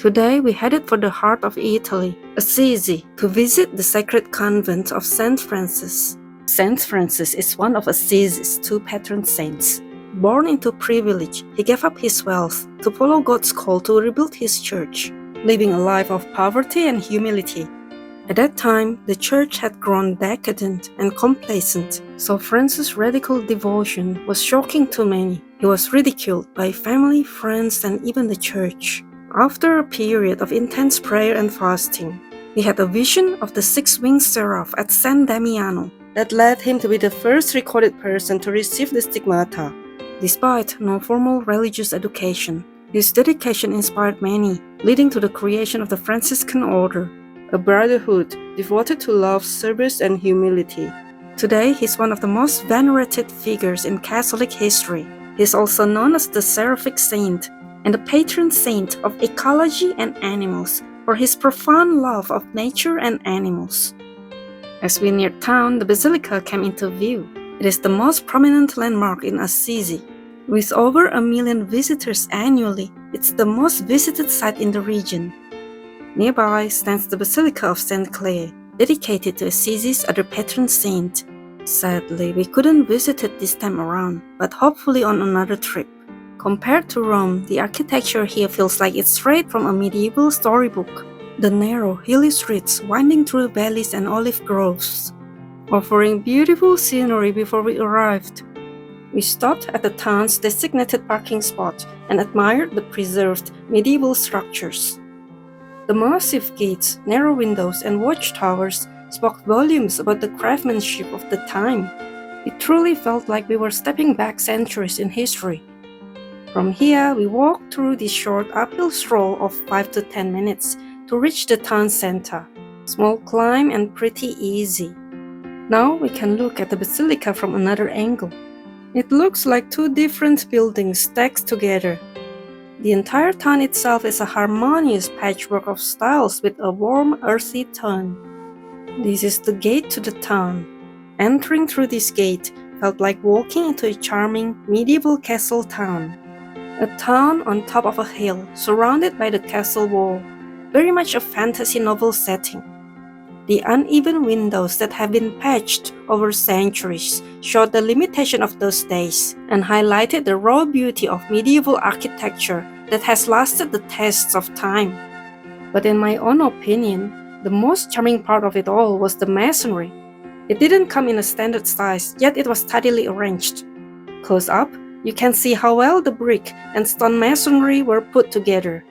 Today we headed for the heart of Italy, Assisi, to visit the sacred convent of St. Francis. St. Francis is one of Assisi's two patron saints. Born into privilege, he gave up his wealth to follow God's call to rebuild his church, living a life of poverty and humility. At that time, the church had grown decadent and complacent, so Francis' radical devotion was shocking to many. He was ridiculed by family, friends, and even the church. After a period of intense prayer and fasting, he had a vision of the six-winged seraph at San Damiano that led him to be the first recorded person to receive the stigmata. Despite no formal religious education, his dedication inspired many, leading to the creation of the Franciscan Order, a brotherhood devoted to love, service, and humility. Today, he's one of the most venerated figures in Catholic history. He is also known as the Seraphic Saint and the patron saint of ecology and animals for his profound love of nature and animals. As we neared town, the basilica came into view. It is the most prominent landmark in Assisi. With over 1 million visitors annually, it's the most visited site in the region. Nearby stands the Basilica of St. Clare, dedicated to Assisi's other patron saint. Sadly, we couldn't visit it this time around, but hopefully on another trip. Compared to Rome, the architecture here feels like it's straight from a medieval storybook. The narrow, hilly streets winding through valleys and olive groves, offering beautiful scenery before we arrived. We stopped at the town's designated parking spot and admired the preserved medieval structures. The massive gates, narrow windows, and watchtowers spoke volumes about the craftsmanship of the time. It truly felt like we were stepping back centuries in history. From here, we walked through this short uphill stroll of 5 to 10 minutes to reach the town center. Small climb and pretty easy. Now we can look at the basilica from another angle. It looks like two different buildings stacked together. The entire town itself is a harmonious patchwork of styles with a warm, earthy tone. This is the gate to the town. Entering through this gate felt like walking into a charming medieval castle town. A town on top of a hill, surrounded by the castle wall, very much a fantasy novel setting. The uneven windows that have been patched over centuries showed the limitation of those days and highlighted the raw beauty of medieval architecture that has lasted the tests of time. But in my own opinion, the most charming part of it all was the masonry. It didn't come in a standard size, yet it was tidily arranged. Close up, you can see how well the brick and stone masonry were put together.